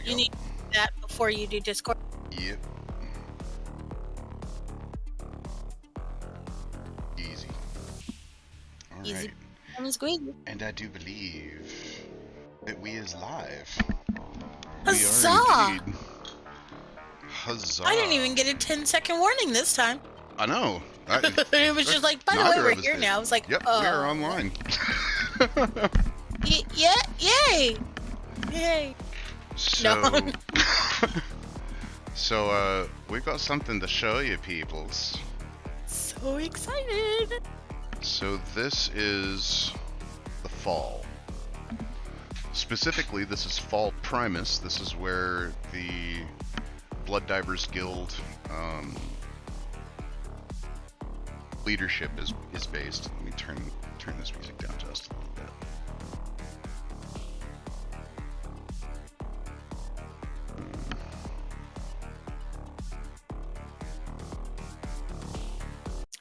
You need that before you do Discord. Yep. Easy. All Easy. right. Squeaky. And I do believe that we is live. Huzzah! We are indeed. Huzzah! I didn't even get a 10-second warning this time. I know. It was just like, by the way, we're here now. I was like, yep, we are online. Yeah, yay! Yay! So, No. so we've got something to show you, peoples. So excited! So this is the fall. Specifically, this is Fall Primus. This is where the Blood Divers Guild leadership is based. Let me turn this music down just a little bit.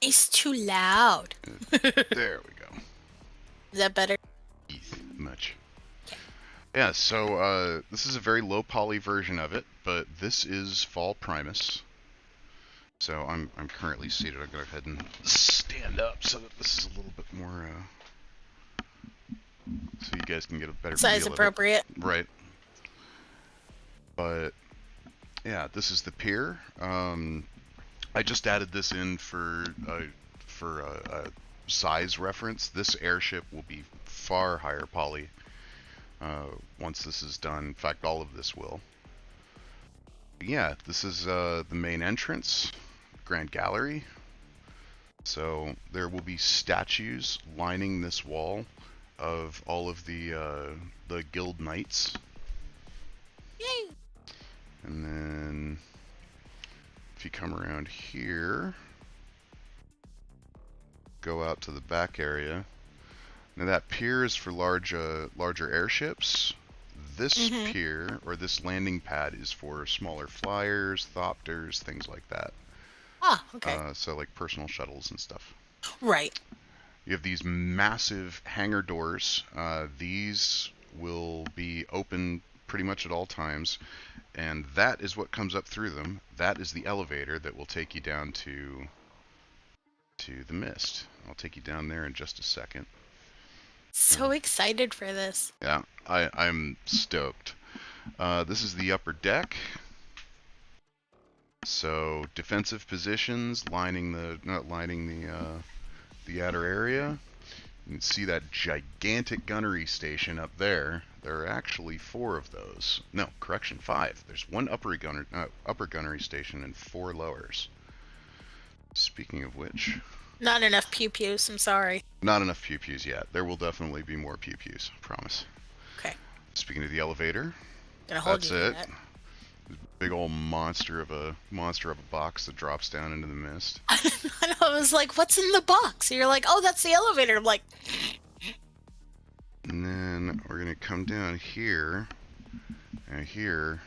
It's too loud. There we go. Is that better? Much. Yeah, so this is a very low poly version of it, but this is Fall Primus. So I'm currently seated. I'm gonna go ahead and stand up so that this is a little bit more so you guys can get a better size feel appropriate. of it. Right. But yeah, this is the pier. I just added this in for size reference. This airship will be far higher poly once this is done. In fact, all of this will. Yeah, this is the main entrance, Grand Gallery. So there will be statues lining this wall of all of the guild knights. Yay! And then if you come around here, go out to the back area. Now that pier is for larger airships. This pier, or this landing pad, is for smaller flyers, thopters, things like that. Ah, okay. So like personal shuttles and stuff. Right. You have these massive hangar doors. These will be open pretty much at all times, and that is what comes up through them. That is the elevator that will take you down to the mist. I'll take you down there in just a second. So excited for this. Yeah, I'm stoked. This is the upper deck. So defensive positions, lining the outer area. You can see that gigantic gunnery station up there. There are actually 4 of those. No, correction, 5. There's 1 upper gunnery station and 4 lowers. Speaking of which, not enough pew-pews, I'm sorry. Not enough pew-pews yet. There will definitely be more pew-pews, I promise. Okay. Speaking of the elevator, gonna hold that's you it. that. Big old monster of a box that drops down into the mist. I was like, what's in the box? You're like, oh, that's the elevator. I'm like... And then we're gonna come down here, and here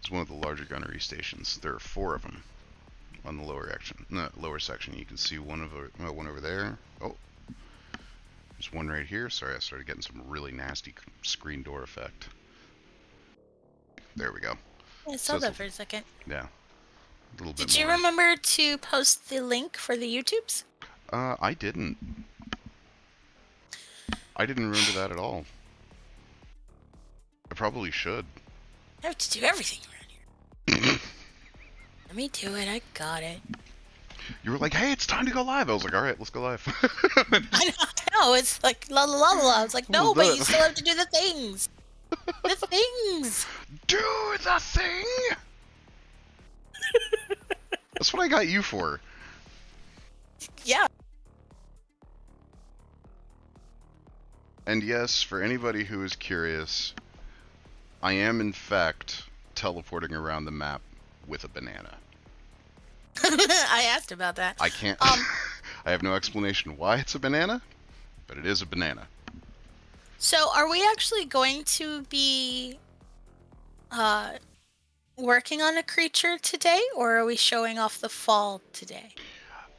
is one of the larger gunnery stations. There are 4 of them on the lower section. You can see one over there. Oh, there's one right here. Sorry, I started getting some really nasty screen door effect. There we go. I saw that for a second. Yeah. A little bit Did you remember to post the link for the YouTubes? I didn't. I didn't remember that at all. I probably should. I have to do everything around here. Let me do it. I got it. You were like, hey, it's time to go live. I was like, all right, let's go live. I know. It's like, la la la la. I was like, no, but you still have to do the things. The things. Do the thing. That's what I got you for. Yeah. And yes, for anybody who is curious, I am in fact teleporting around the map with a banana. I asked about that. I can't. I have no explanation why it's a banana, but it is a banana. So, are we actually going to be working on a creature today, or are we showing off the fall today?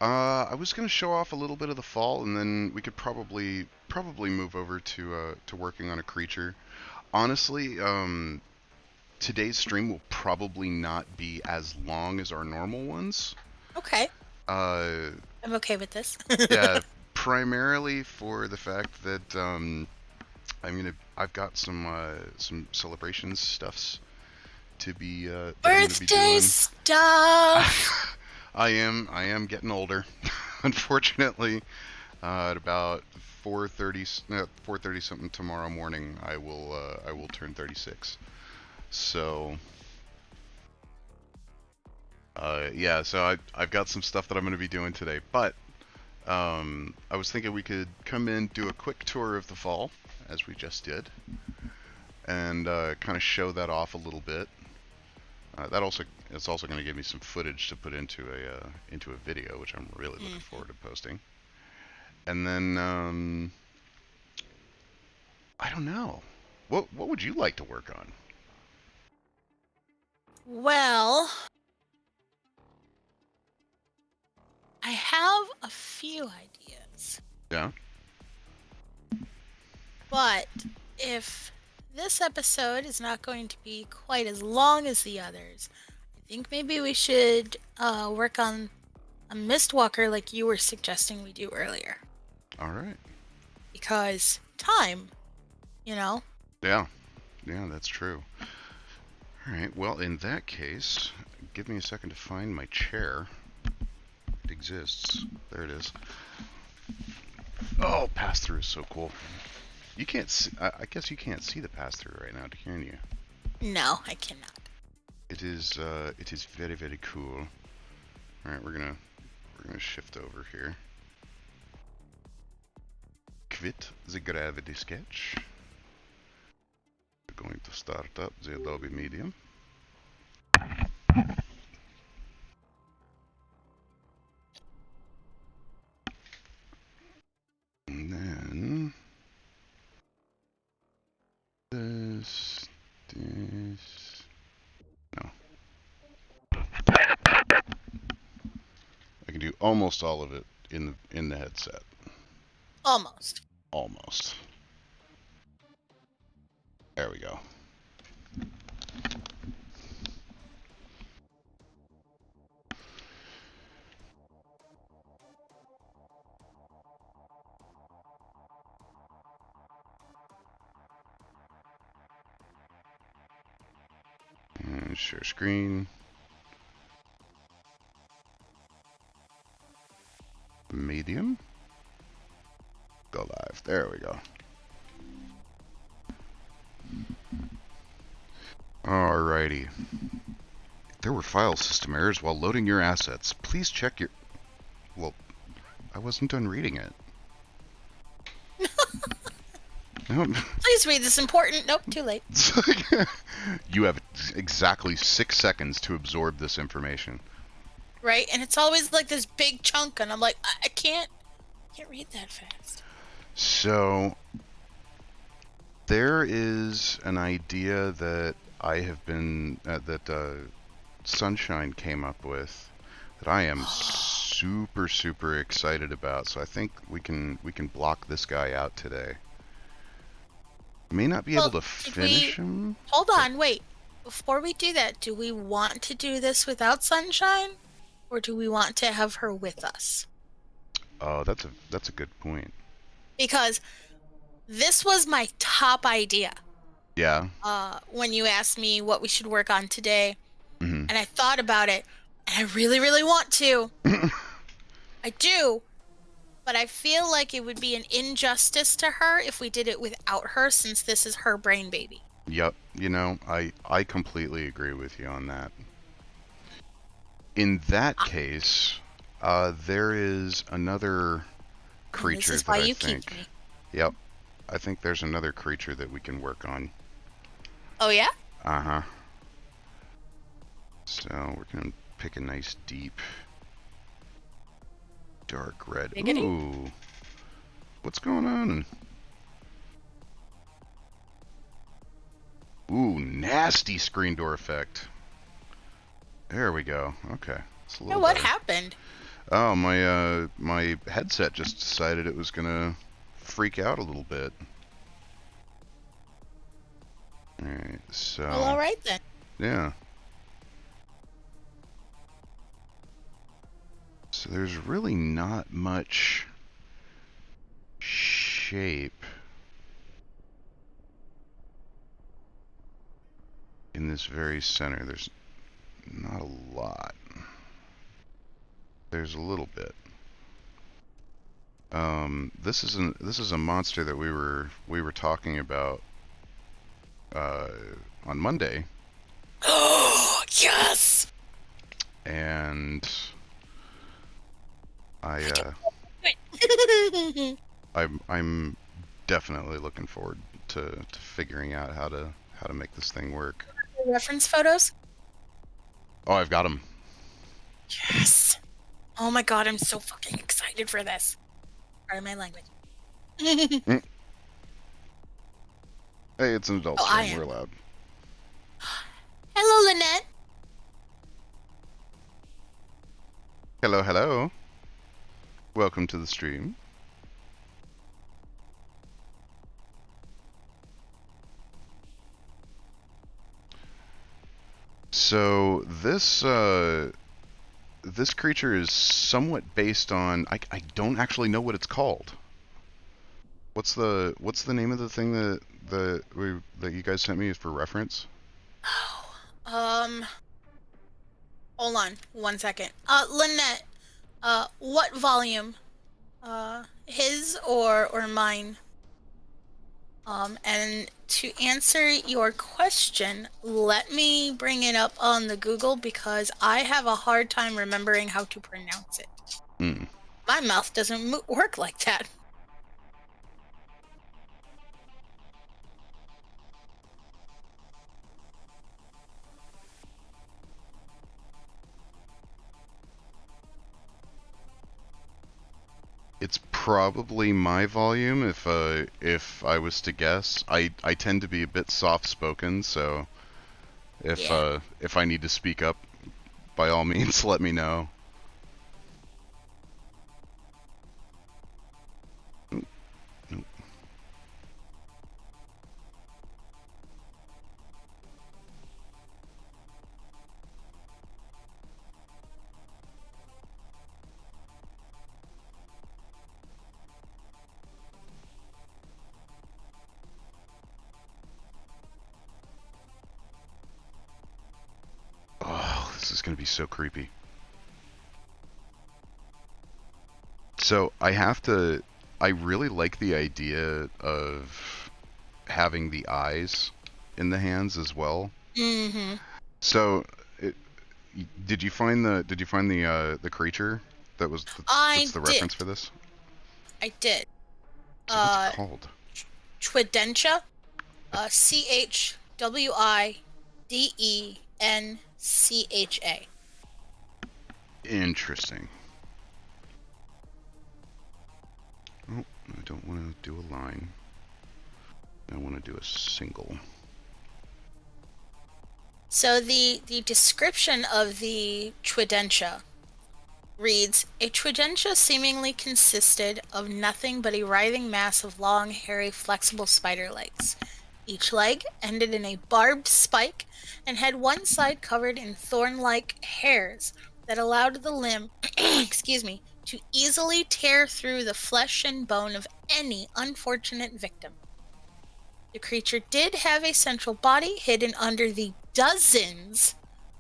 I was going to show off a little bit of the fall, and then we could probably move over to working on a creature. honestly, today's stream will probably not be as long as our normal ones. Okay. Uh, I'm okay with this. yeah, primarily for the fact that I've got some celebrations stuffs to be that I'm gonna be Birthday doing. stuff. I am getting older, unfortunately. At about 4:30 something tomorrow morning, I will turn 36. So yeah, so I've got some stuff that I'm going to be doing today, but I was thinking we could come in, do a quick tour of the fall, as we just did, and kind of show that off a little bit. It's also going to give me some footage to put into a video, which I'm really looking forward to posting. And then I don't know, what would you like to work on? Well, I have a few ideas. Yeah. But if this episode is not going to be quite as long as the others, I think maybe we should work on a Mistwalker like you were suggesting we do earlier. All right. Because time, you know? Yeah, that's true. All right, well, in that case, give me a second to find my chair. It exists. There it is. Oh, pass-through is so cool. You can't see, I guess you can't see the pass-through right now, can you? No, I cannot. It is very, very cool. All right, we're gonna shift over here. Quit the gravity sketch. We're going to start up the Adobe Medium. And then this, no. I can do almost all of it in the headset. Almost. Almost. There we go. And share screen. Medium. Go live. There we go. Alrighty. There were file system errors while loading your assets. Please check your... Well, I wasn't done reading it. No. Please read this important... Nope, too late. You have exactly 6 seconds to absorb this information. Right? And it's always like this big chunk, and I'm like, I can't read that fast. So, there is an idea that I have been... that Sunshine came up with that I am super, super excited about. So I think we can block this guy out today. May not be able to finish him. Hold on, wait. Before we do that, do we want to do this without Sunshine? Or do we want to have her with us? Oh, that's a good point. Because this was my top idea. Yeah. When you asked me what we should work on today. Mm-hmm. And I thought about it. And I really, really want to. I do. But I feel like it would be an injustice to her if we did it without her, since this is her brain baby. Yep. You know, I completely agree with you on that. In that case, there is another creature this is that why I you think... keep me. Yep. I think there's another creature that we can work on. Oh, yeah? Uh-huh. So, we're gonna pick a nice deep... dark red. Biggity. Ooh. What's going on? Ooh, nasty screen door effect. There we go. Okay. It's a little What better. happened? Oh, my headset just decided it was gonna freak out a little bit. Well, So, all right then. yeah. So there's really not much shape in this very center. There's not a lot. There's a little bit. This is a monster that we were talking about uh, on Monday, Oh, yes! and I I I'm definitely looking forward to figuring out how to make this thing work. Reference photos? Oh, I've got them. Yes! Oh my god, I'm so fucking excited for this. Pardon my language. Mm. Hey, it's an adult Oh, I stream. am. We're allowed. Hello, Lynette. Hello, hello. Welcome to the stream. So this creature is somewhat based on I don't actually know what it's called. What's the name of the thing that you guys sent me for reference? Oh, hold on 1 second. Lynette, what volume? His or mine? And to answer your question, let me bring it up on the Google because I have a hard time remembering how to pronounce it. Hmm. My mouth doesn't work like that. It's probably my volume if I was to guess. I tend to be a bit soft spoken, so Yeah. if I need to speak up, by all means let me know. Nope. Oh, this is gonna be so creepy. So I really like the idea of having the eyes in the hands as well. Mm-hmm. So, it, did you find the creature I that's the did. reference for this? I did. So what's it Uh, called? Chwidentia. Chwidencha. Interesting. Oh, I don't want to do a line. I want to do a single. So the description of the Chwidentia reads, a Chwidentia seemingly consisted of nothing but a writhing mass of long, hairy, flexible spider legs. Each leg ended in a barbed spike and had one side covered in thorn-like hairs that allowed the limb, excuse me, to easily tear through the flesh and bone of any unfortunate victim. The creature did have a central body hidden under the dozens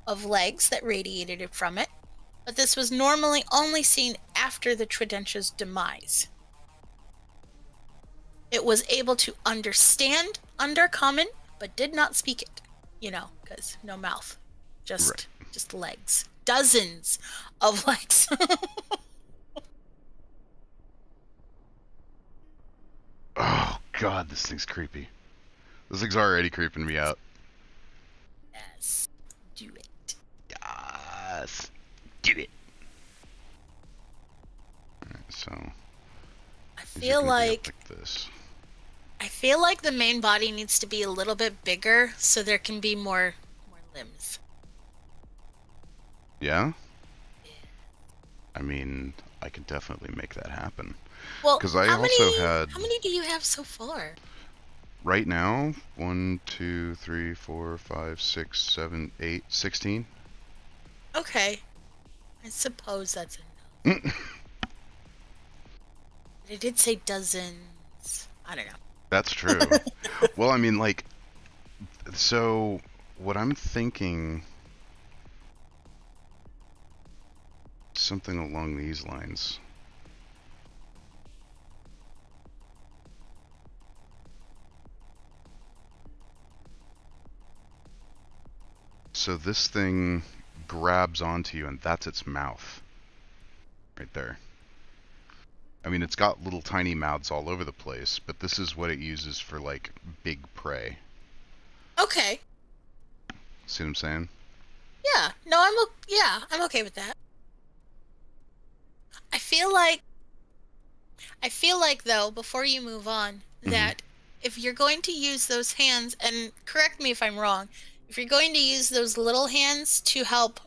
of legs that radiated from it, but this was normally only seen after the Tridentia's demise. It was able to understand Undercommon, but did not speak it. You know, because no mouth, just legs. Dozens of legs. Oh god, this thing's creepy. This thing's already creeping me out. Yes, do it. Yes, do it. Alright, so I these are feel gonna be up like like this. the main body needs to be a little bit bigger so there can be more limbs. Yeah? I mean, I can definitely make that happen. Well, Because I also had how many do you have so far? Right now, 1, 2, 3, 4, 5, 6, 7, 8, 16. Okay, I suppose that's enough. But it did say dozens. I don't That's true. know. Well, I mean, like, so what I'm thinking, something along these lines. So this thing grabs onto you, and that's its mouth. Right there. I mean, it's got little tiny mouths all over the place, but this is what it uses for, like, big prey. Okay. See what I'm saying? Yeah. No, I'm okay with that. I feel like though, before you move on, Mm-hmm. that if you're going to use those hands, and correct me if I'm wrong, if you're going to use those little hands to help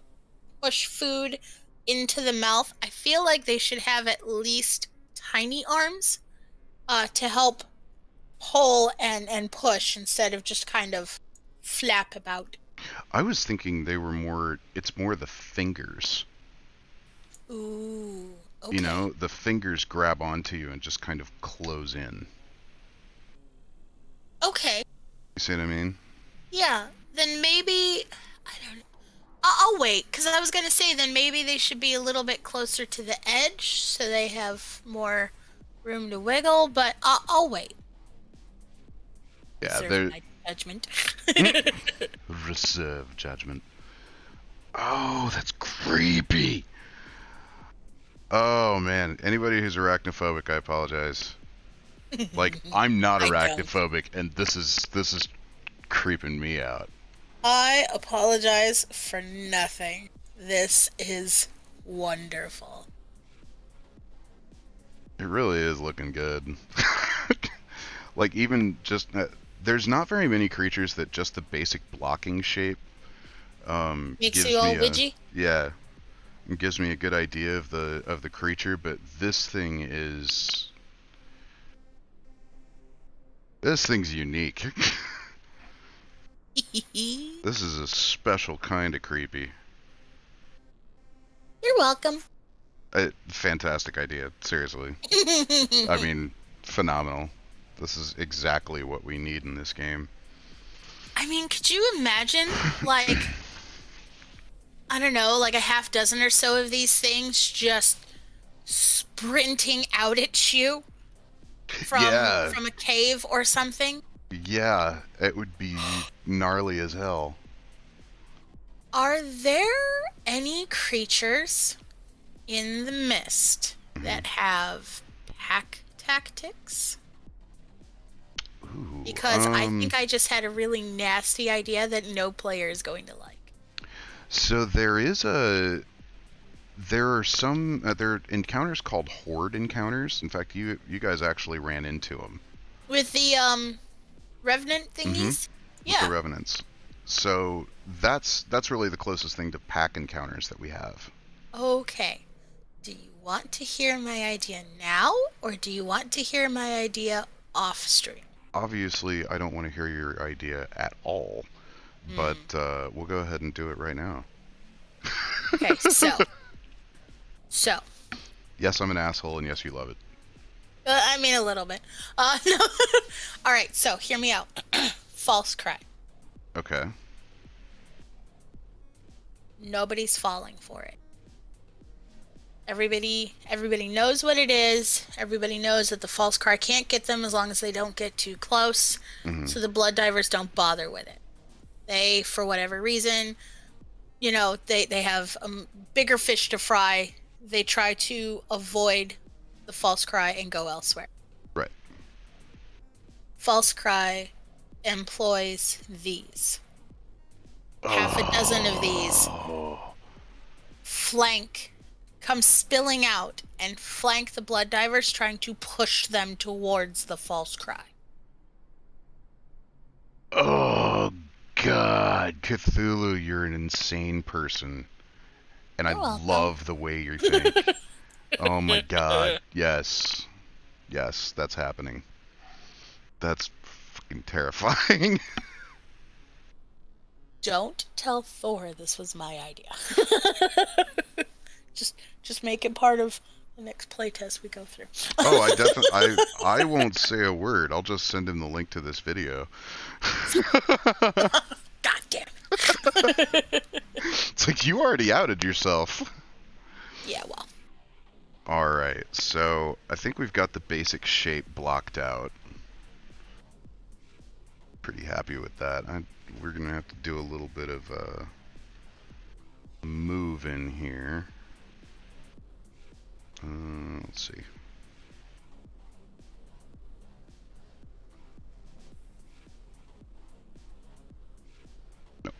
push food into the mouth, I feel like they should have at least tiny arms to help pull and push instead of just kind of flap about. I was thinking they were more, it's more the fingers. Ooh, You okay. know, the fingers grab onto you and just kind of close in. Okay. You see what I mean? Yeah. Then maybe I don't I'll wait because I was gonna say then maybe they should be a little bit closer to the edge so they have more room to wiggle, but I'll wait. Yeah, Reserving they're my judgment. reserve judgment. Oh, that's creepy. Oh man, anybody who's arachnophobic, I apologize. Like, I'm not I don't. arachnophobic, and this is creeping me out. I apologize for nothing. This is wonderful. It really is looking good. Like, even just there's not very many creatures that just the basic blocking shape Makes you gives me all a, widgy? yeah, it gives me a good idea of the creature, but this thing's unique. You're This is a special kind of creepy. welcome. Fantastic idea, seriously. I mean, phenomenal. This is exactly what we need in this game. I mean, could you imagine, like, I don't know, like a half dozen or so of these things just sprinting out at you Yeah, from a cave or something? yeah, it would be gnarly as hell. Are there any creatures in the mist Mhm. that have pack tactics? Ooh, Because I think I just had a really nasty idea that no player is going to like. so there are some there are encounters called horde encounters. In fact, you guys actually ran into them. With the revenant Mm-hmm. thingies? With the Yeah. revenants. So that's really the closest thing to pack encounters that we have. Okay. Do you want to hear my idea now, or do you want to hear my idea off stream? Obviously, I don't want to hear your idea at all, but Hmm. we'll go ahead and do it right now. Okay, so, Yes, I'm an asshole, and yes, you love it. I mean a little bit. No. All right, so hear me out. False cry. Okay. Nobody's falling for it. Everybody knows what it is. Everybody knows that the false cry can't get them as long as they don't get too close. Mm-hmm. So the blood divers don't bother with it. They, for whatever reason, they have a bigger fish to fry. They try to avoid the false cry and go elsewhere. Right. False cry employs these. Half a dozen of these Oh. flank, come spilling out and flank the blood divers, trying to push them towards the false cry. Oh God, Cthulhu, you're an insane person, and I You're welcome. love the way you think. Oh my God, yes, yes, that's happening. That's terrifying. Don't tell Thor this was my idea. just make it part of the next playtest we go through. Oh, I won't say a word. I'll just send him the link to this video. God damn. It's like you already outed yourself. Yeah, well. Alright, so I think we've got the basic shape blocked out. Pretty happy with that. We're going to have to do a little bit of a move in here. Let's see. Nope.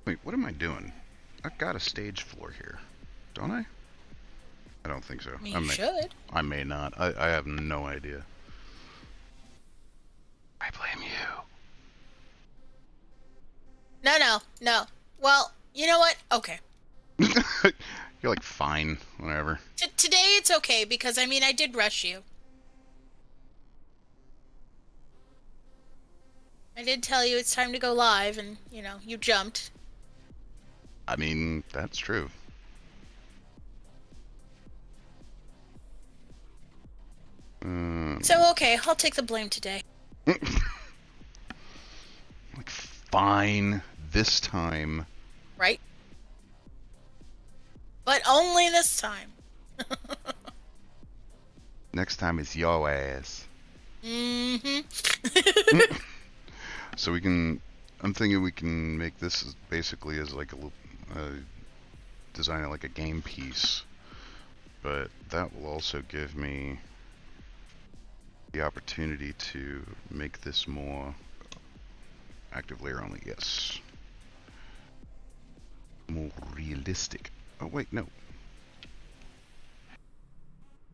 Wait, what am I doing? I've got a stage floor here, don't I? I don't think so. I mean, you should. I may not. I have no idea. I blame you. No. Well, you know what? Okay. You're like, fine, whatever. Today it's okay because, I mean, I did rush you. I did tell you it's time to go live and, you jumped. I mean, that's true. So, okay, I'll take the blame today. Like, fine, this time. Right? But only this time. Next time it's your ass. Mm-hmm. So I'm thinking we can make this basically as like design it like a game piece. But that will also give me the opportunity to make this more active layer only, yes. More realistic. Oh wait, no.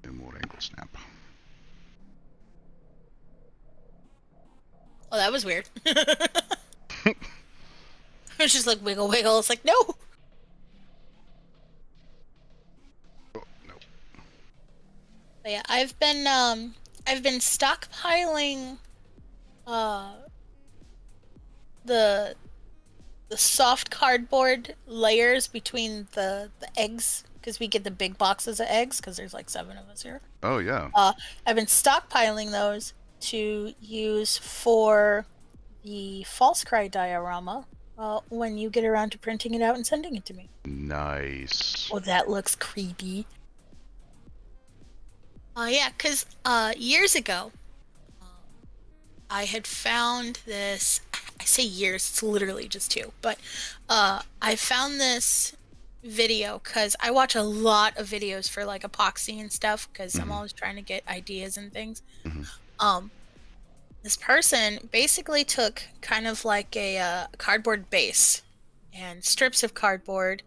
Do more angle snap. Oh, that was weird. It was just like wiggle. It's like, no. Oh, no. But yeah, I've been stockpiling the soft cardboard layers between the eggs, because we get the big boxes of eggs because there's like 7 of us here. Oh yeah. I've been stockpiling those to use for the false cry diorama when you get around to printing it out and sending it to me. Nice. Oh, that looks creepy. Yeah, because years ago, I had found this. I say years, it's literally just 2. But I found this video because I watch a lot of videos for like epoxy and stuff because I'm always trying to get ideas and things. This person basically took kind of like a cardboard base and strips of cardboard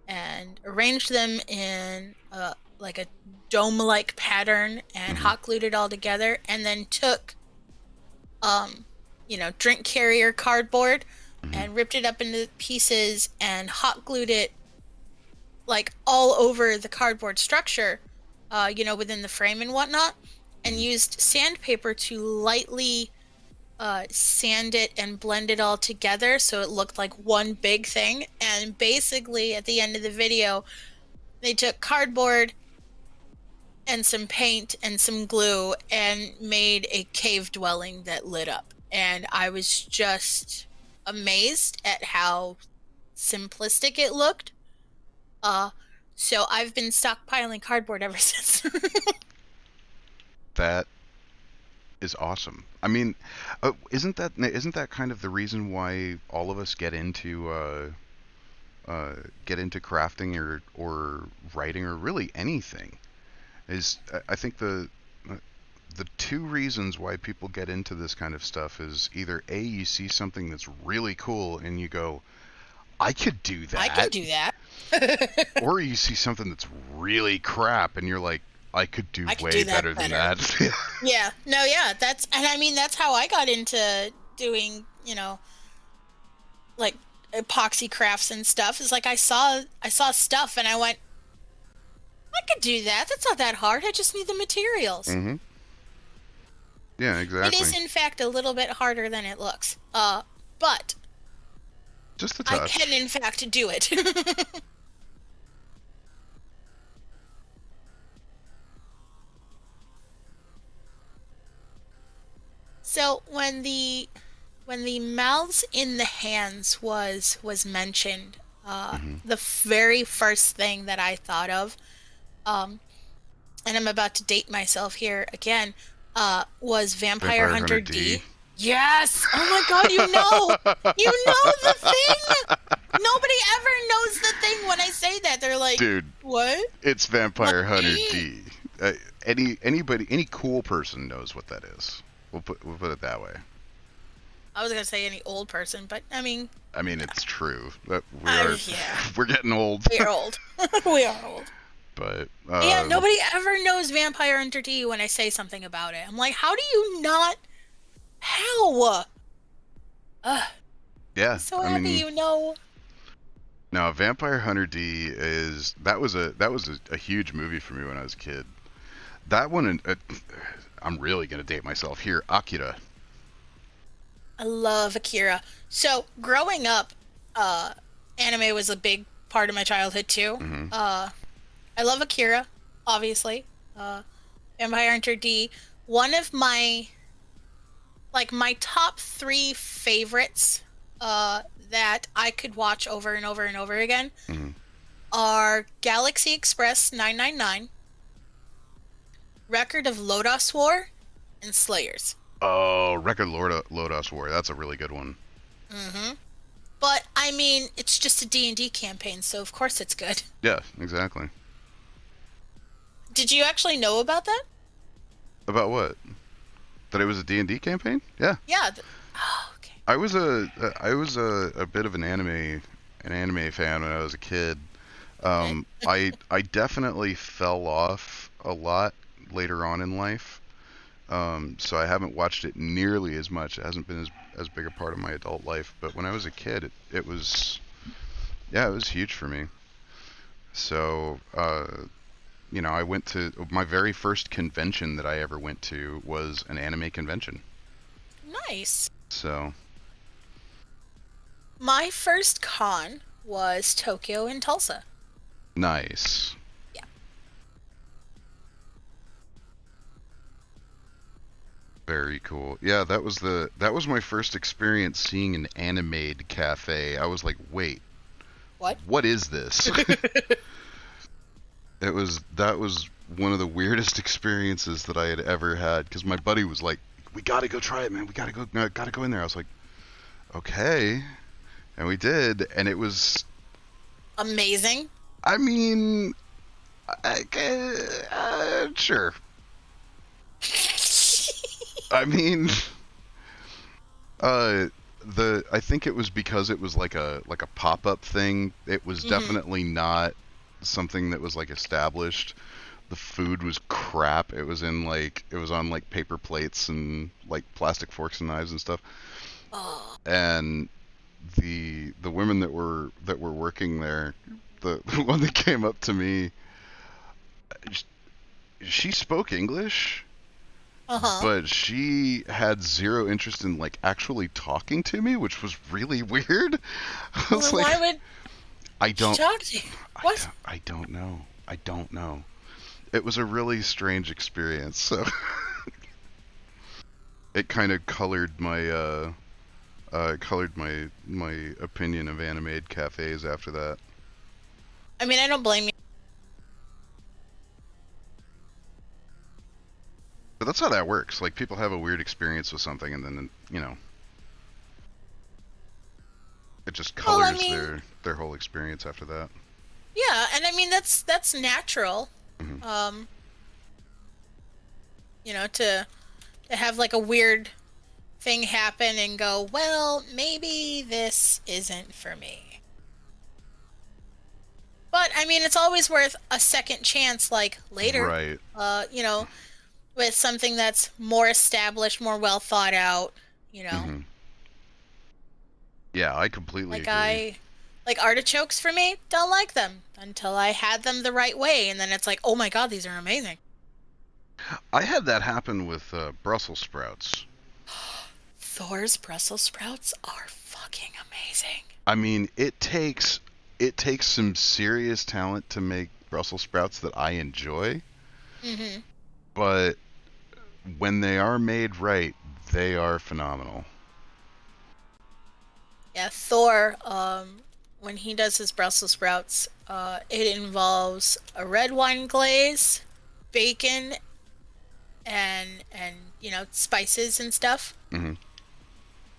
and arranged them in like a dome-like pattern and hot glued it all together, and then took drink carrier cardboard and ripped it up into pieces and hot glued it like all over the cardboard structure, within the frame and whatnot, and used sandpaper to lightly sand it and blend it all together so it looked like one big thing. And basically at the end of the video, they took cardboard and some paint and some glue and made a cave dwelling that lit up. And I was just amazed at how simplistic it looked. So I've been stockpiling cardboard ever since. That is awesome. I mean, isn't that kind of the reason why all of us get into crafting or writing or really anything? I think the 2 reasons why people get into this kind of stuff is either A, you see something that's really cool and you go, I could do that. I could do that. Or you see something that's really crap and you're like, I could do way better than that. Yeah. No, yeah. That's how I got into doing, like epoxy crafts and stuff is like I saw stuff and I went, I could do that. That's not that hard. I just need the materials. Mm-hmm. Yeah, It is exactly. in fact a little bit harder than it looks. But Just a I can touch. in fact do it. So when the mouths in the hands was mentioned, Mm-hmm. the very first thing that I thought of, um, and I'm about to date myself here again, was Vampire Vampire Hunter Hunter D. D. Yes! Oh my God, you know the thing! Nobody ever knows the thing when I say that. They're like, Dude, what? it's I'm Vampire like, Hunter D. Any cool person knows what that is. We'll put it that way. I was gonna say any old person, but I mean, I mean, it's true. yeah, We're getting old. we are old. We are old. But Yeah, nobody ever knows Vampire Hunter D when I say something about it. I'm like, how do you not? How? Ugh, I'm yeah, so I happy mean, you know. now Vampire Hunter D is that was a huge movie for me when I was a kid. That one, I'm really gonna date myself here. Akira. I love Akira. So growing up, anime was a big part of my childhood too. Hmm. I love Akira, obviously. Uh, Vampire Hunter D. One of my top three favorites, that I could watch over and over and over again Hmm. are Galaxy Express 999, Record of Lodoss War, and Slayers. Oh, Record Lord Lodos War. That's a really good one. hmm But I mean, it's just a D&D campaign, so of course it's good. Yeah, exactly. Did you actually know about that? About what? That it was a D&D campaign? Yeah. Yeah. Oh, okay. I was a bit of an anime fan when I was a kid. Okay. I definitely fell off a lot later on in life. So I haven't watched it nearly as much. It hasn't been as big a part of my adult life. But when I was a kid, it was, yeah, it was huge for me. So I went to my very first convention that I ever went to was an anime convention. Nice. So My first con was Tokyo and Tulsa. nice. Yeah. Very cool. Yeah, that was my first experience seeing an animated cafe. I was like, "Wait, What? what is this?" That was one of the weirdest experiences that I had ever had because my buddy was like, "We got to go try it, man. We got to go in there." I was like, "Okay." And we did, and it was, Amazing. I mean, sure. I mean, uh I think it was because it was like a pop-up thing. It was hmm definitely not something that was like established. The food was crap. It was on like paper plates and like plastic forks and knives and stuff. Oh. And the women that were working there, the one that came up to me, she spoke English, Uh-huh. but she had zero interest in like actually talking to me, which was really weird. I Well, was then like, why would I she don't, talk to you? I What? don't, I don't know. I don't know. It was a really strange experience. So it kind of colored my opinion of animated cafes after that. I mean, I don't blame you. But that's how that works. Like people have a weird experience with something, and then it just Well, I colors mean, their whole experience after that. yeah, and I mean that's natural. Hmm. Um, to have like a weird thing happen and go, well, maybe this isn't for me. But I mean, it's always worth a second chance, like later, Right. uh, you know, with something that's more established, more well thought out, you know. Hmm. Yeah, I completely Like agree. like artichokes for me, don't like them until I had them the right way, and then it's like, oh my God, these are amazing. I had that happen with Brussels sprouts. Thor's Brussels sprouts are fucking amazing. I mean, it takes some serious talent to make Brussels sprouts that I enjoy, Hmm. but when they are made right, they are phenomenal. Yeah, Thor, when he does his Brussels sprouts, it involves a red wine glaze, bacon, and spices and stuff. Hmm.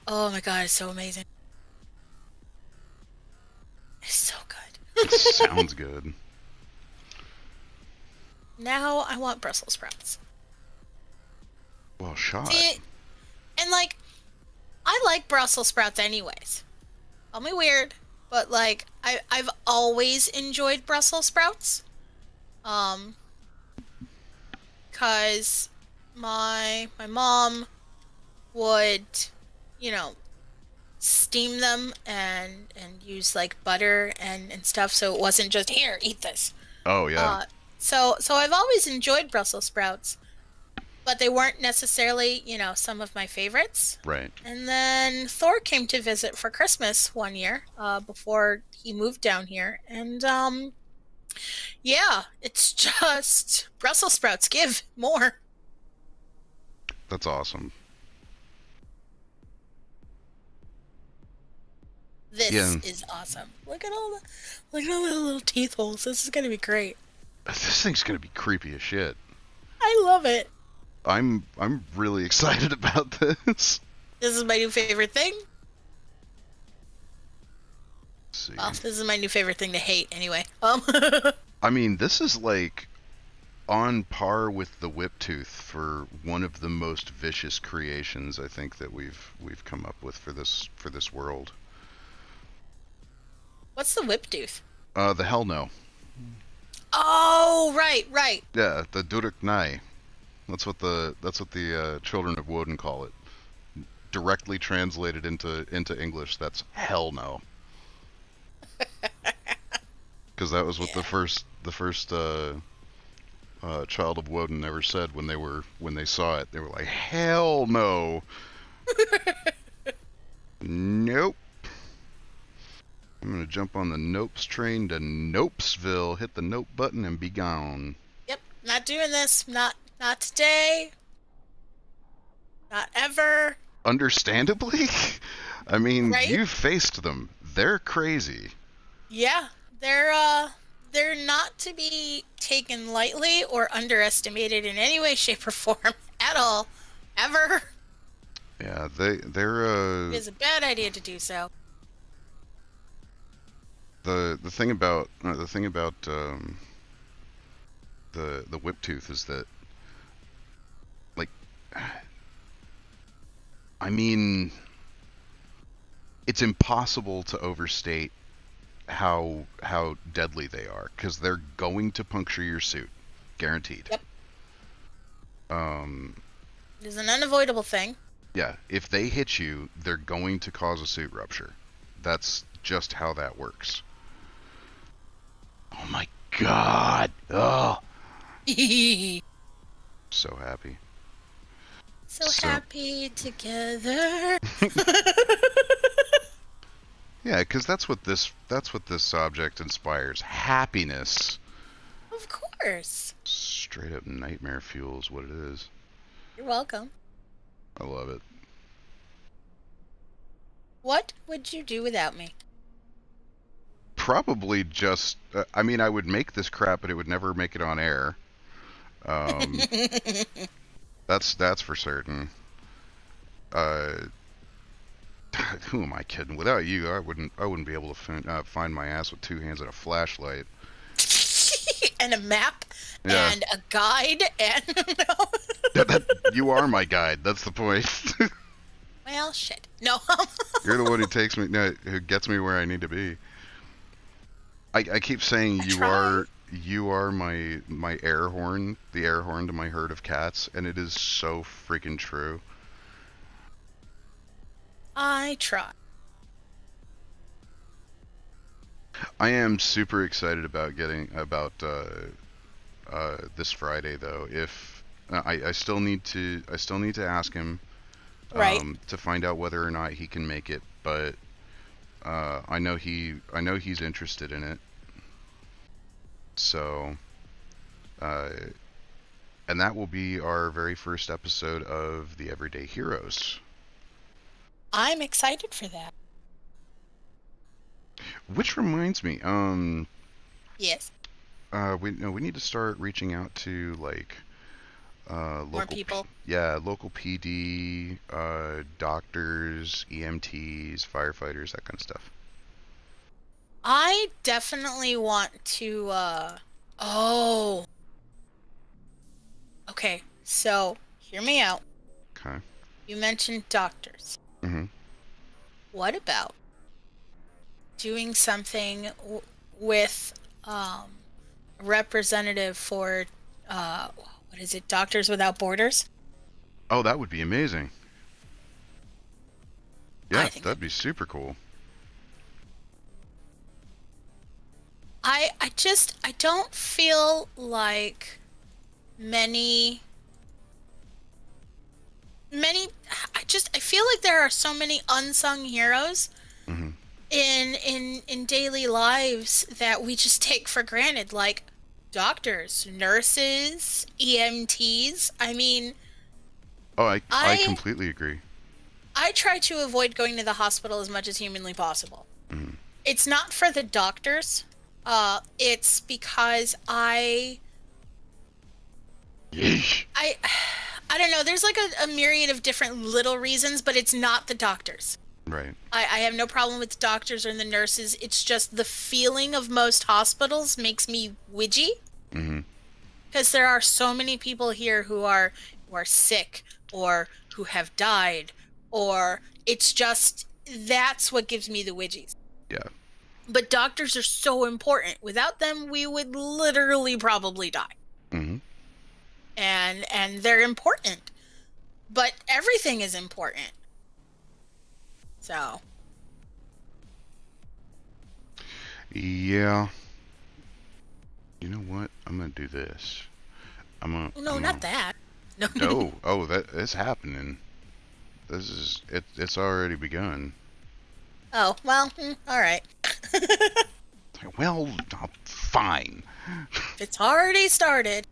Oh my God, it's so amazing. It's so It good. sounds good. Now I want Brussels sprouts. Well shot. See, and like I like Brussels sprouts anyways. Call me weird, but like I've always enjoyed Brussels sprouts. Um, 'Cause my mom would, you know, steam them and use like butter and stuff, so it wasn't just here, eat this. Oh yeah, Uh, so I've always enjoyed Brussels sprouts, but they weren't necessarily, some of my favorites. right. And then Thor came to visit for Christmas one year, before he moved down here, and yeah, it's just Brussels sprouts give more. That's awesome. This Yeah, is awesome. Look at all the little teeth holes. This is gonna be great. this thing's gonna be creepy as shit. I love it. I'm really excited about this. This is my new favorite thing. Let's see. Well, this is my new favorite thing to hate anyway. I mean, this is like on par with the whip tooth for one of the most vicious creations I think that we've come up with for this world. What's the whip tooth? The hell no. Oh, right, right. Yeah, the Durek Nai. That's what the children of Woden call it. Directly translated into English, that's hell no. Because that was what Yeah. the first child of Woden ever said when they saw it. They were like, hell no. Nope. I'm gonna jump on the Nopes train to Nopesville, hit the Nope button, and be gone. Yep. Not doing this. Not today. Not ever. Understandably, I mean, Right? you've faced them. They're crazy. Yeah. They're not to be taken lightly or underestimated in any way, shape, or form at all. Ever. Yeah, they're It is a bad idea to do so. the thing about the whip tooth is that, like, I mean, it's impossible to overstate how deadly they are because they're going to puncture your suit, guaranteed. Yep. Um, It is an unavoidable thing. yeah, if they hit you, they're going to cause a suit rupture. That's just how that works. Oh my god! Oh, so happy. So So happy together. yeah, because that's what this object inspires. Happiness. Of course. Straight up nightmare fuel is what it is. You're welcome. I love it. What would you do without me? Probably just. I mean, I would make this crap, but it would never make it on air. Um, that's for certain. Uh, who am I kidding? Without you, I wouldn't be able to find my ass with two hands and a flashlight. And a map Yeah, and a guide and no. you are my guide. That's the point. Well, shit. No. You're the one who takes me, no, who gets me where I need to be. I keep saying I you try. are my air horn, the air horn to my herd of cats, and it is so freaking true. I try. I am super excited about getting about this Friday though. If I still need to ask him Right. to find out whether or not he can make it, but I know he's interested in it. So uh, and that will be our very first episode of the Everyday Heroes. I'm excited for that. Which reminds me, Yes. we no, we need to start reaching out to like More people. local PD, doctors, EMTs, firefighters, that kind of stuff. I definitely want to, oh, okay. So, hear me out. Okay. You mentioned doctors. Hmm. What about doing something with a representative for what is it? Doctors Without Borders? Oh, that would be amazing. I Yeah, think that'd that'd be be super cool. I don't feel like many many I feel like there are so many unsung heroes Hmm. in daily lives that we just take for granted, like doctors, nurses, EMTs. I mean, Oh, I I completely agree. I try to avoid going to the hospital as much as humanly possible. Hmm. It's not for the doctors. It's because Yeesh. I I don't know. There's like a myriad of different little reasons, but it's not the doctors. Right. I have no problem with the doctors or the nurses. It's just the feeling of most hospitals makes me widgy Hmm. because there are so many people here who are sick or who have died, or it's just that's what gives me the widgies. Yeah. But doctors are so important. Without them, we would literally probably die. Hmm. And they're important. But everything is important. So, Yeah. You know what? I'm gonna do this. no, I'm not gonna. that. No. No. Oh, that it's happening. This is it. It's already begun. Oh, well, all right. Well, fine. It's already started.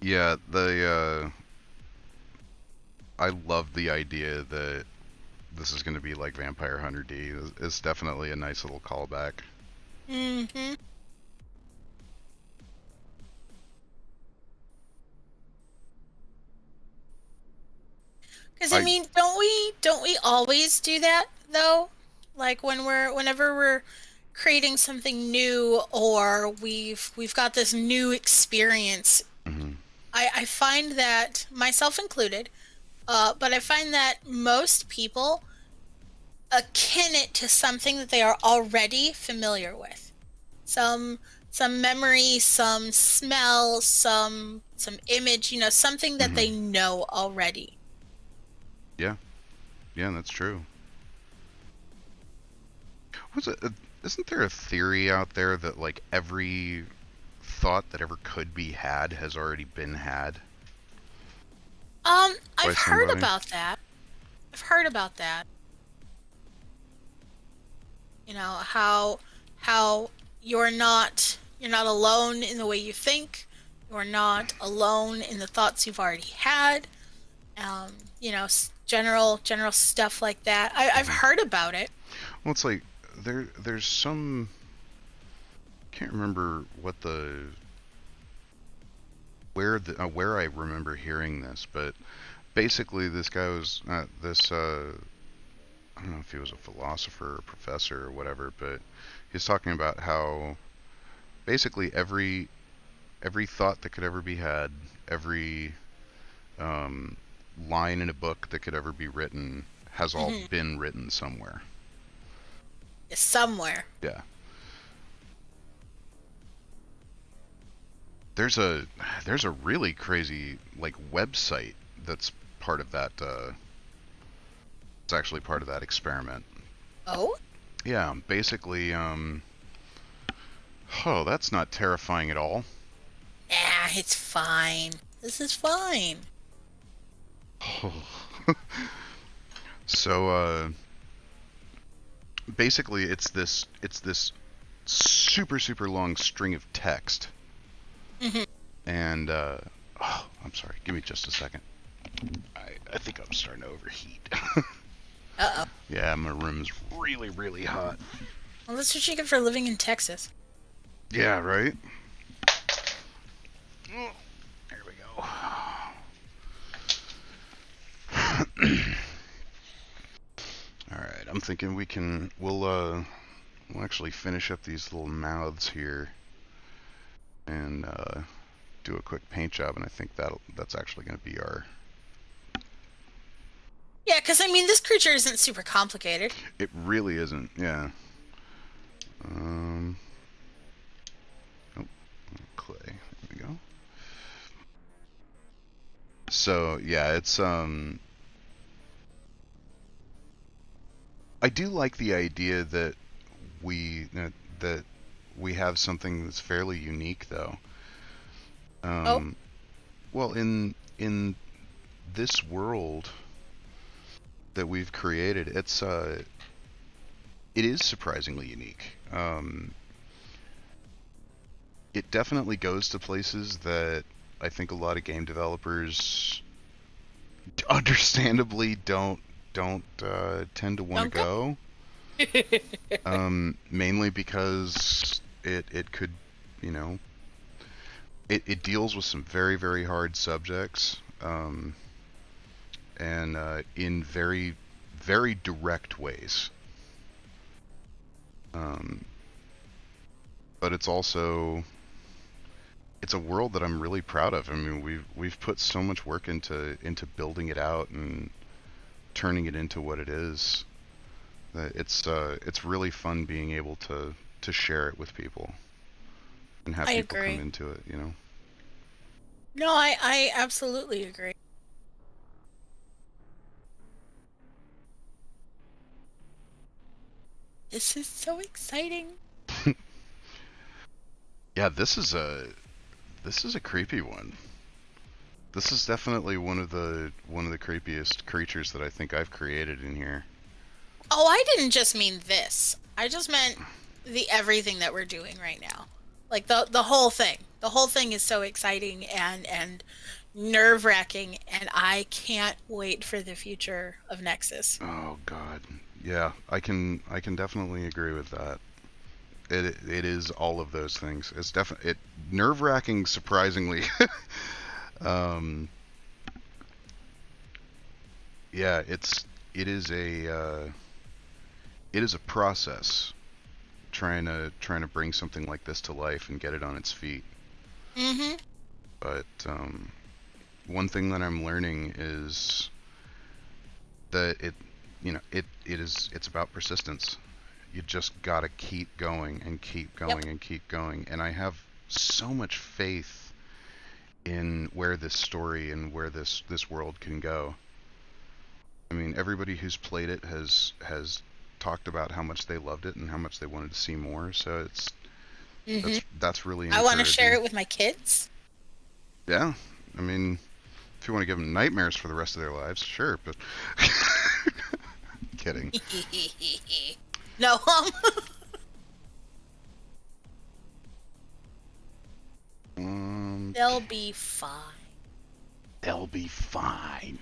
Yeah, the I love the idea that this is going to be like Vampire Hunter D. It's definitely a nice little callback. Mm-hmm. Because I I mean, don't we always do that though? Like whenever we're creating something new or we've got this new experience, mhm, I find that myself included, but I find that most people akin it to something that they are already familiar with. Some some memory, some smell, some image, something that mhm. they know already. Yeah, yeah, that's true. Was it? Isn't there a theory out there that like every thought that ever could be had has already been had by I've heard somebody? about that. I've heard about that. How you're not alone in the way you think. You're not alone in the thoughts you've already had. General stuff like that. I've Mhm. heard about it. Well, it's like there's some. Can't remember what the where I remember hearing this, but basically this guy was this I don't know if he was a philosopher or professor or whatever, but he's talking about how basically every thought that could ever be had, every um, line in a book that could ever be written has all Mm-hmm. been written somewhere. Somewhere. Yeah. There's a there's a really crazy like website that's part of that it's actually part of that experiment. Oh? Yeah, basically oh, that's not terrifying at all. Ah, it's fine. This is fine. So basically it's this super super long string of text Mm-hmm. and oh, I'm sorry, give me just a second. I think I'm starting to overheat. Uh-oh. Yeah, my room's really really hot. Well, that's what you get for living in Texas. Yeah, right. Oh, there we go. All right, I'm thinking we'll actually finish up these little mouths here and do a quick paint job, and I think that's actually going to be our. Yeah, because I mean, this creature isn't super complicated. It really isn't, yeah. Um, oh, clay. There we go. So yeah, it's I do like the idea that that we have something that's fairly unique, though. Oh, Um, well, in this world that we've created, it is surprisingly unique. It definitely goes to places that I think a lot of game developers, understandably, don't tend to want to don't go. go. Mainly because it could, you know, it deals with some very very hard subjects, and in very very direct ways. Um, but it's a world that I'm really proud of. I mean, we've put so much work into building it out and turning it into what it is. That it's really fun being able to share it with people and have I people come agree. into it. You know. No, I absolutely agree. This is so exciting. Yeah, this is a creepy one. This is definitely one of the creepiest creatures that I think I've created in here. Oh, I didn't just mean this. I just meant the everything that we're doing right now. Like the whole thing. The whole thing is so exciting and nerve-wracking, and I can't wait for the future of Nexus. Oh God, yeah, I can definitely agree with that. It is all of those things. It's definitely nerve wracking, surprisingly. um, yeah, it is a process trying to bring something like this to life and get it on its feet. Mm-hmm. But one thing that I'm learning is that it's about persistence. You just gotta keep going and keep Yep. going and keep going. And I have so much faith in where this story and where this world can go. I mean, everybody who's played it has talked about how much they loved it and how much they wanted to see more. So Mm-hmm. that's really I want to share encouraging. it with my kids. Yeah, I mean, if you want to give them nightmares for the rest of their lives, sure, but kidding. No, Um, they'll be fine. they'll be fine.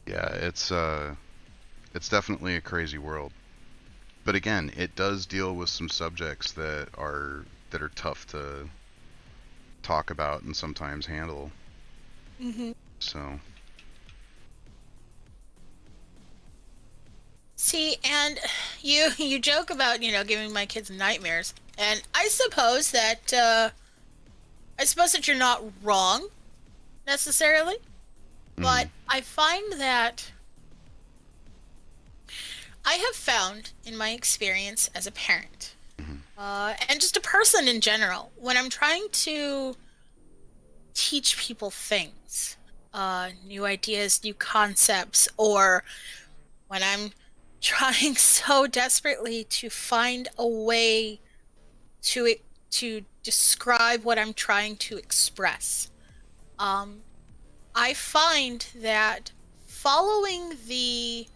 Yeah, it's definitely a crazy world. But again, it does deal with some subjects that are tough to talk about and sometimes handle. Mm-hmm. So, See, and you joke about, giving my kids nightmares, and I suppose that you're not wrong necessarily. But I find that I have found in my experience as a parent, and just a person in general, when I'm trying to teach people things, new ideas, new concepts, or when I'm trying so desperately to find a way to to describe what I'm trying to express. Um, I find that following the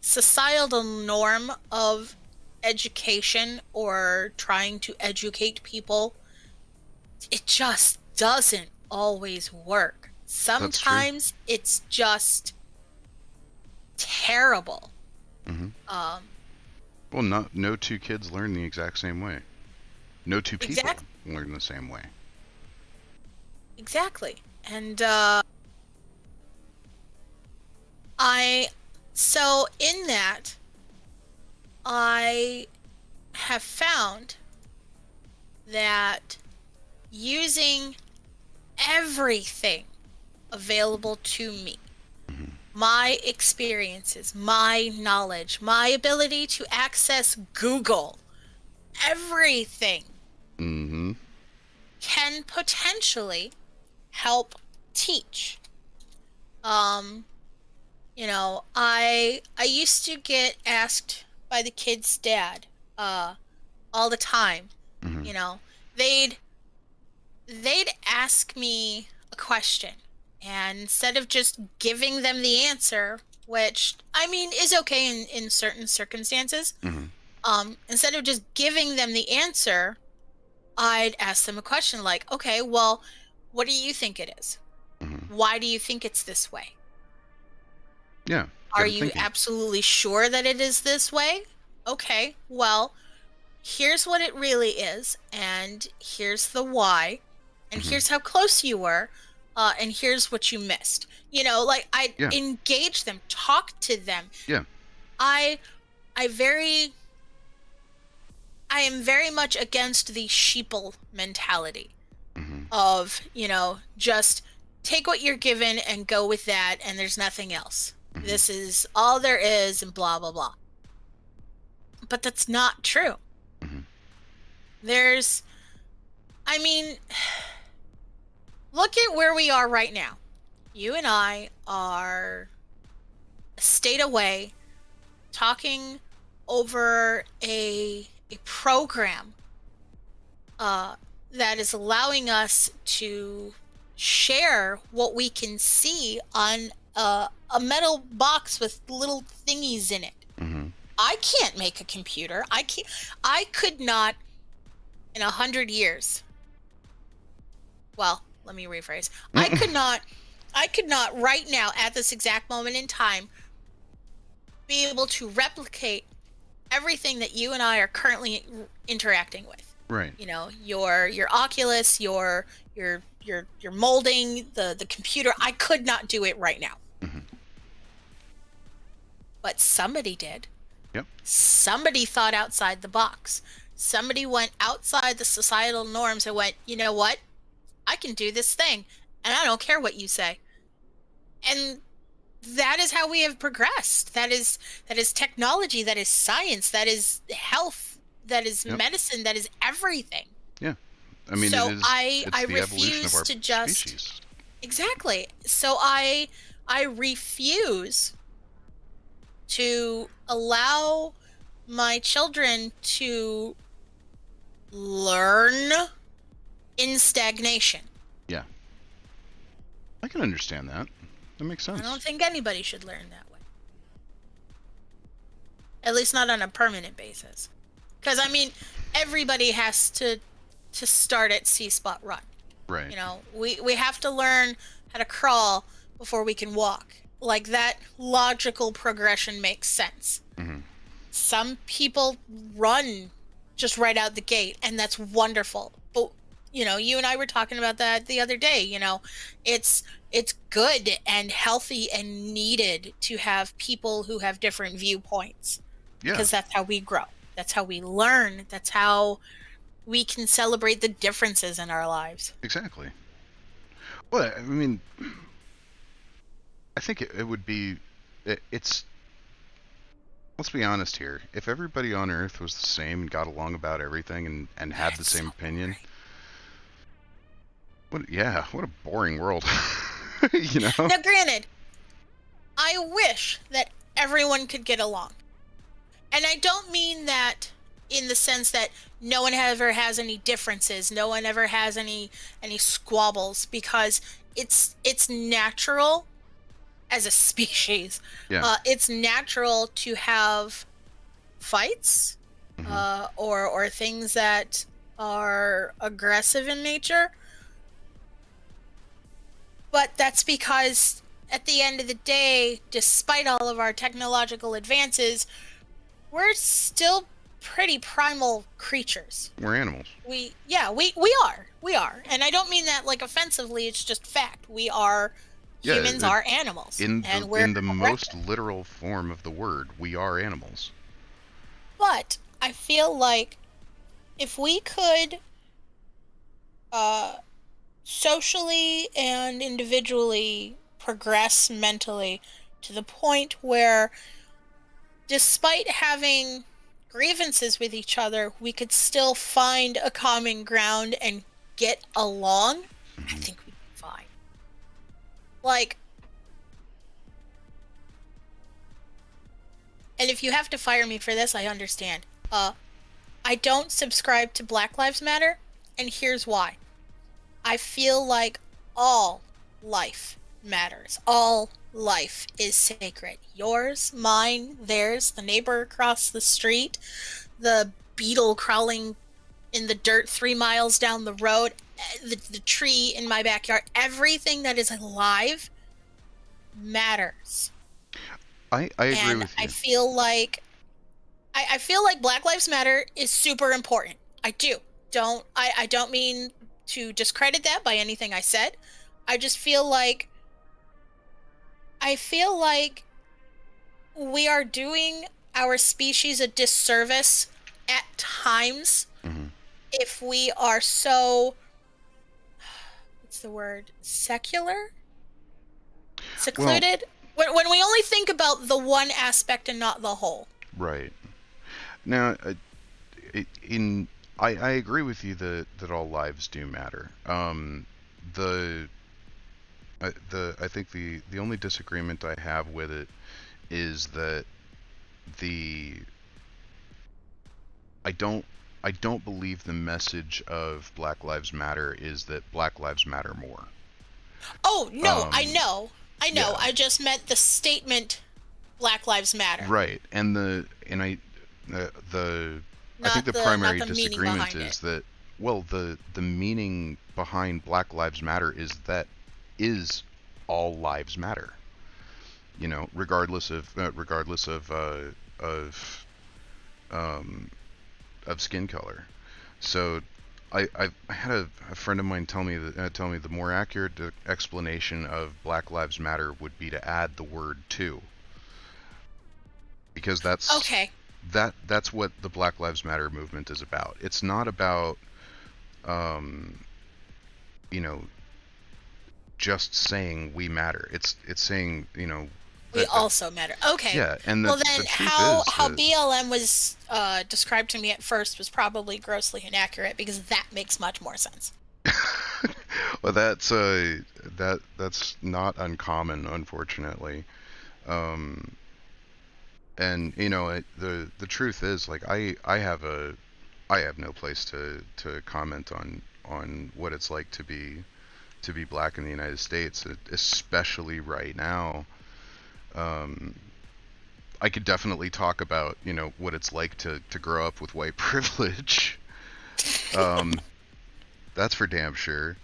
societal norm of education or trying to educate people, it just doesn't always work. That's true. Sometimes it's just terrible. Hmm. Um, Well, no two kids learn the exact same way. No two people exact, learn the same way. exactly. And I, so in that, I have found that using everything available to me, Hmm. my experiences, my knowledge, my ability to access Google, everything Hmm. can potentially help teach. Um, I used to get asked by the kid's dad, all the time. Hmm. You know, they'd they'd ask me a question, and instead of just giving them the answer, which I mean is okay in certain circumstances, Hmm. instead of just giving them the answer, I'd ask them a question like, okay, well, what do you think it is? Hmm. Why do you think it's this way? Yeah, Are get it you thinking. absolutely sure that it is this way? Okay, well, here's what it really is, and here's the why, and Hmm. here's how close you were, and here's what you missed. Like I Yeah, engage them, talk to them. yeah. I I very I am very much against the sheeple mentality Hmm. of, just take what you're given and go with that, and there's nothing else. Hmm. This is all there is, and blah blah blah. But that's not true. Hmm. There's, I mean, look at where we are right now. You and I are a state away talking over a program that is allowing us to share what we can see on a metal box with little thingies in it. Hmm. I can't make a computer. I could not in 100 years. Well, let me rephrase. I could not right now at this exact moment in time be able to replicate everything that you and I are currently interacting with. Right. Your Oculus, your molding, the computer. I could not do it right now. Hmm. But somebody did. Yep. Somebody thought outside the box. Somebody went outside the societal norms and went, you know what? I can do this thing, and I don't care what you say. And that is how we have progressed. That is technology, that is science, that is health, that is Yep. medicine, that is everything. Yeah. I mean, So it's I the evolution of refuse our to just species. exactly. So I refuse to allow my children to learn in stagnation. Yeah. I can understand that. That makes I don't sense. think anybody should learn that way. At least not on a permanent basis. Because I mean, everybody has to start at C spot run. Right. We have to learn how to crawl before we can walk. Like that logical progression makes sense. Hmm. Some people run just right out the gate, and that's wonderful. But you and I were talking about that the other day. It's good and healthy and needed to have people who have different viewpoints Yeah. because that's how we grow. That's how we learn. That's how we can celebrate the differences in our lives. Exactly. Well, I mean, I think it would be. It's. Let's be honest here. If everybody on Earth was the same and got along about everything and had the That's so same opinion, boring. what a boring world. You know? Now, granted, I wish that everyone could get along. And I don't mean that in the sense that no one ever has any differences, no one ever has any squabbles, because it's natural as a species. Yeah. It's natural to have fights, Hmm. or things that are aggressive in nature. But that's because at the end of the day, despite all of our technological advances, we're still pretty primal creatures. We're animals. We are. And I don't mean that like offensively, it's just fact. Yeah. Humans are animals, and we're In the most aggressive. literal form of the word, we are animals. But I feel like if we could uh socially and individually progress mentally to the point where, despite having grievances with each other, we could still find a common ground and get along, I Hmm. think we'd be fine. Like, and if you have to fire me for this, I understand. I don't subscribe to Black Lives Matter, and here's why. I feel like all life matters. All life is sacred. Yours, mine, theirs, the neighbor across the street, the beetle crawling in the dirt 3 miles down the road, the tree in my backyard. Everything that is alive matters. I agree And with I you. feel like I feel like Black Lives Matter is super important. I do. I don't mean to discredit that by anything I said. I just feel like we are doing our species a disservice at times Hmm. if we are so, what's the word? Secular? Well, Secluded? When we only think about the one aspect and not the whole. right now, in I agree with you that all lives do matter. The I think the only disagreement I have with it is that the I don't I don't believe the message of Black Lives Matter is that Black Lives Matter more. Oh, no, I Um, know. I know. yeah, I just meant the statement Black Lives Matter, right. And the I think not the the primary meaning disagreement behind it. is that, well, the meaning behind Black Lives Matter is all lives matter. You know, of um, of skin color. So I had a friend of mine tell me the more accurate explanation of Black Lives Matter would be to add the word to, because Okay. that's what the Black Lives Matter movement is about. It's not about um, you know, just saying we matter. It's saying, We that also matter. Okay. yeah, and Well, the then truth how is how that BLM was described to me at first was probably grossly inaccurate, because that makes much more sense. well, that's not uncommon, unfortunately. Um, and the truth is, like, I have no place to comment on what it's like to be black in the United States, especially right now. Um, I could definitely talk about, what it's like to grow up with white privilege. Um, that's for damn sure.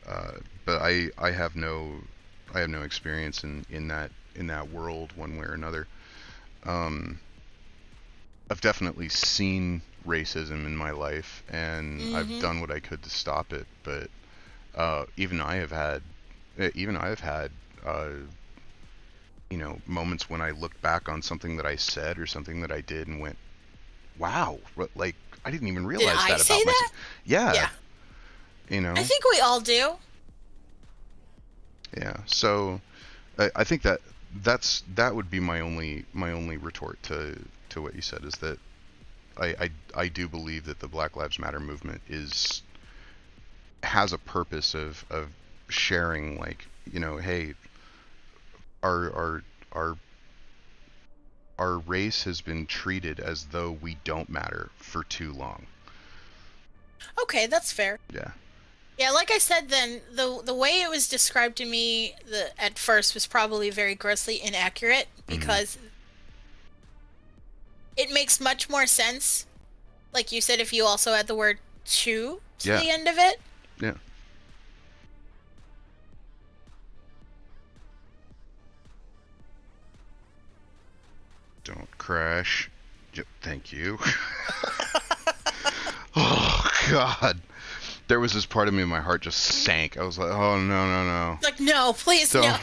Uh, but I have no experience in that world one way or another. Um, I've definitely seen racism in my life, and I've Mm-hmm. done what I could to stop it. But even I have had uh, moments when I looked back on something that I said or something that I did and went, "Wow, like I didn't even Did realize I that about say myself." that? Yeah, Yeah. you I know, think we all do. yeah. So I think that would be my only retort to what you said, is that I do believe that the Black Lives Matter movement has a purpose of sharing, like, hey, our our our our race has been treated as though we don't matter for too long. Okay, that's fair. Yeah. Yeah, like I said, then the way it was described to me at first was probably very grossly inaccurate Hmm. because it makes much more sense, like you said, if you also add the word to Yeah. the end of it. Yeah. Don't crash. Thank you. Oh God. There was this part of me, my heart just sank. I was like, oh no, no, no. Like, no, please, no.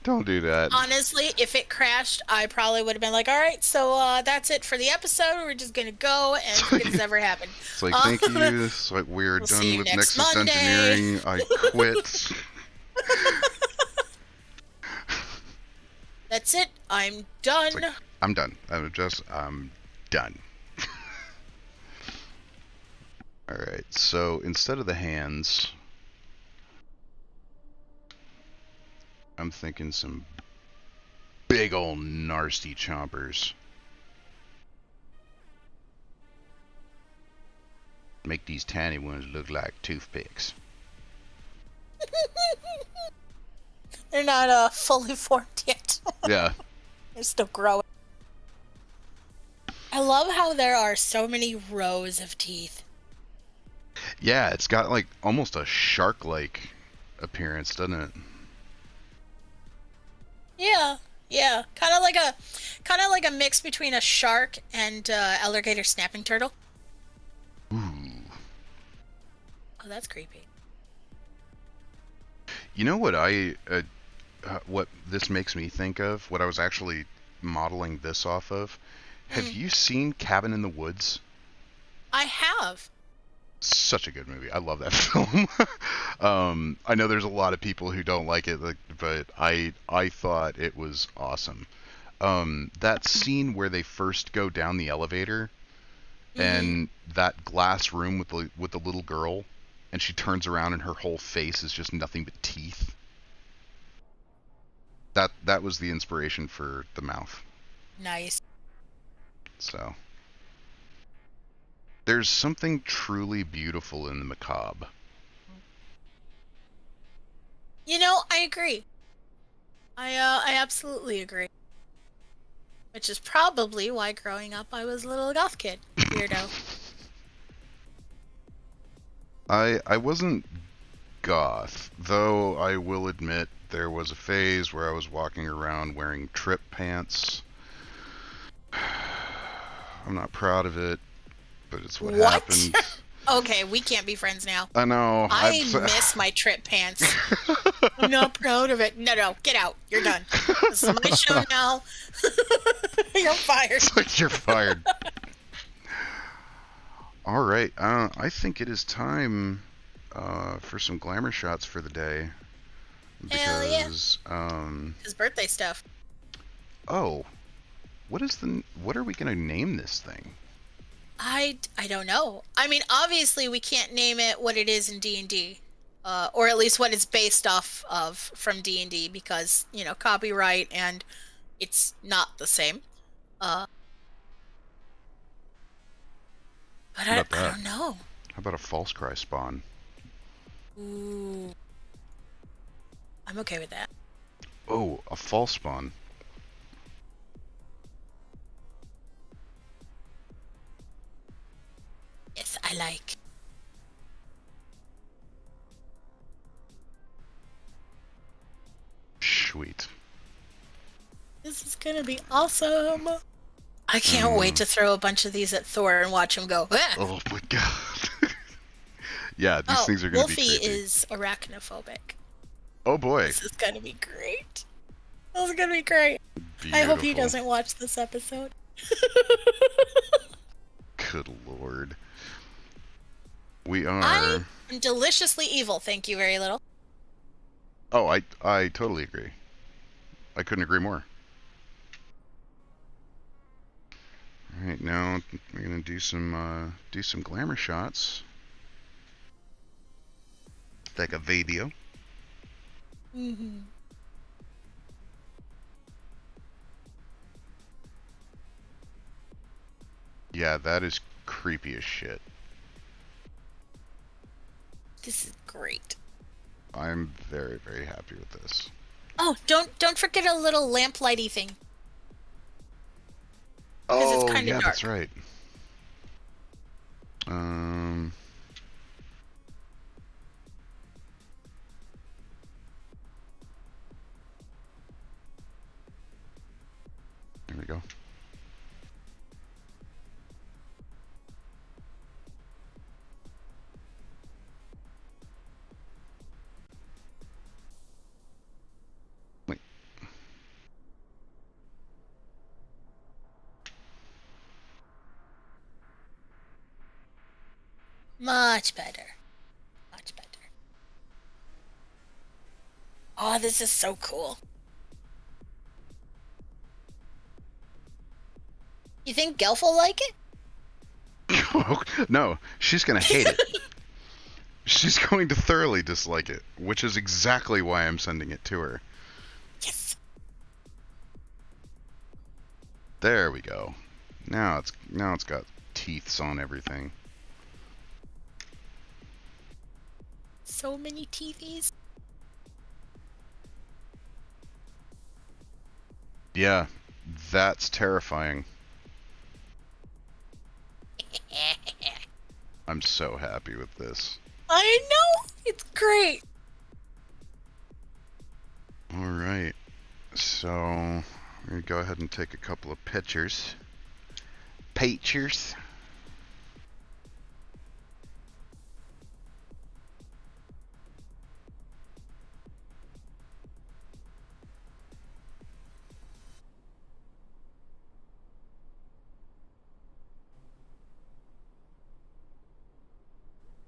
Don't do that. Honestly, if it crashed, I probably would have been like, all right, so that's it for the episode. We're just gonna go and forget it's ever happened. It's like, thank you. It's like, we're We'll see done you with next Nexus Monday. Dungeoneering. I quit. That's it. I'm done. It's like, I'm done. I'm done. Alright, so instead of the hands, I'm thinking some big ol' nasty chompers. Make these tiny ones look like toothpicks. They're not fully formed yet. Yeah. They're still growing. I love how there are so many rows of teeth. Yeah, it's got like almost a shark-like appearance, doesn't it? Yeah, yeah, kind of like a mix between a shark and alligator snapping turtle. Ooh. Oh, that's creepy. You know what this makes me think of? What I was actually modeling this off of? Have Mm, you seen Cabin in the Woods? I have. Such a good movie. I love that film. I know there's a lot of people who don't like it, but I thought it was awesome. That scene where they first go down the elevator Hmm. and that glass room with the little girl, and she turns around and her whole face is just nothing but teeth. That was the inspiration for the mouth. Nice. So there's something truly beautiful in the macabre. I agree. I absolutely agree. Which is probably why growing up I was a little goth kid. Weirdo. I wasn't goth, though I will admit there was a phase where I was walking around wearing trip pants. I'm not proud of it, but it's what What? happened. Okay, we can't be friends now. I know. I miss my trip pants. I'm not proud of it. No, no, get out. You're done. This is my show now. You're fired. It's like you're fired. All right. I think it is time for some glamour shots for the day Hell yeah. because His birthday stuff. oh, what are we gonna name this thing? I don't know. I mean, obviously we can't name it what it is in D&D. Or at least what it's based off of from D&D because, copyright and it's not the same. Uh, but How I, about I that? don't know. How about a false cry spawn? Ooh, I'm okay with that. Oh, a false spawn. Yes, I like. Sweet. This is gonna be awesome. I can't wait Mm. to throw a bunch of these at Thor and watch him go. "Ah!" Oh my god. Yeah, these Oh, things are gonna be Wolfie creepy. is arachnophobic. Oh boy. This is gonna be great. This is gonna be great. I hope he Beautiful. doesn't watch this episode. Good lord. We I are. am deliciously evil, thank you very little. Oh, I totally agree. I couldn't agree more. All right, now we're gonna do some glamour shots, like a video. Mm-hmm. Yeah, that is creepy as shit. This is great. I'm very, very happy with this. Oh, don't forget a little lamplighty thing. Because it's Oh, kind of yeah, that's dark. right. Um, there we go. Wait. Much better. Much better. Oh, this is so cool. You think Gelf will like No, she's gonna hate it. She's going to thoroughly dislike it, which is exactly why I'm sending it to her. Yes. There we go. Now it's got teeths on everything. So many teethies. Yeah, that's terrifying. I'm so happy with this. I know. It's great. All right, so I'm gonna go ahead and take a couple of pictures. Pictures.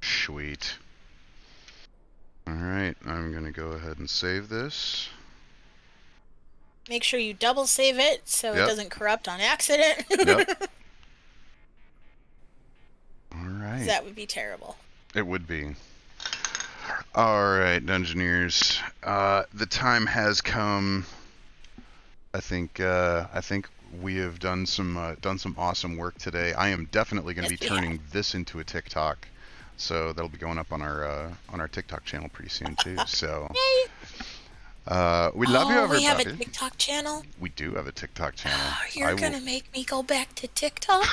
Sweet. Alright, I'm gonna go ahead and save this. Make sure you double save it so it Yep. doesn't corrupt on accident. Yep. Alright. That would be terrible. It would be. Alright, Dungeoneers. The time has come. I think we have done some awesome work today. I am definitely going to Yes, be turning this into a TikTok, so that'll be going up on our TikTok channel pretty soon too. So Yay. we love you, everybody. We have a TikTok channel. We do have a TikTok channel. You're gonna make me go back to TikTok.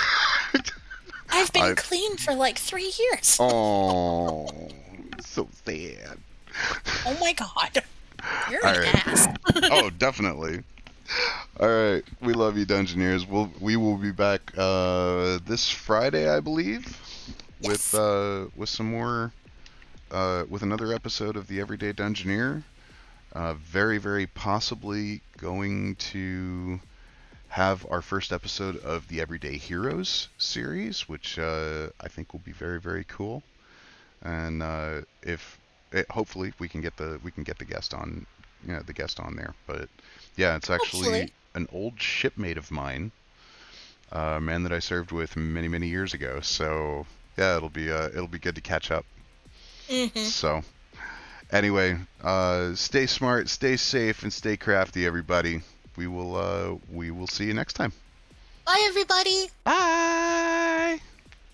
I've been clean for like 3 years. Oh, so sad. Oh my god. You're All an right. ass. Oh, definitely. All right, we love you, Dungeoneers. We will be back this Friday, I believe, Yes. with some more with another episode of the Everyday Dungeoneer. Very, very possibly going to have our first episode of the Everyday Heroes series, which I think will be very, very cool. And hopefully we can get the guest on, the guest on there. But yeah, it's actually Hopefully. an old shipmate of mine, a man that I served with many, many years ago. So yeah, it'll be good to catch up. Mm-hmm. So anyway, stay smart, stay safe, and stay crafty, everybody. We will see you next time. Bye, everybody. Bye.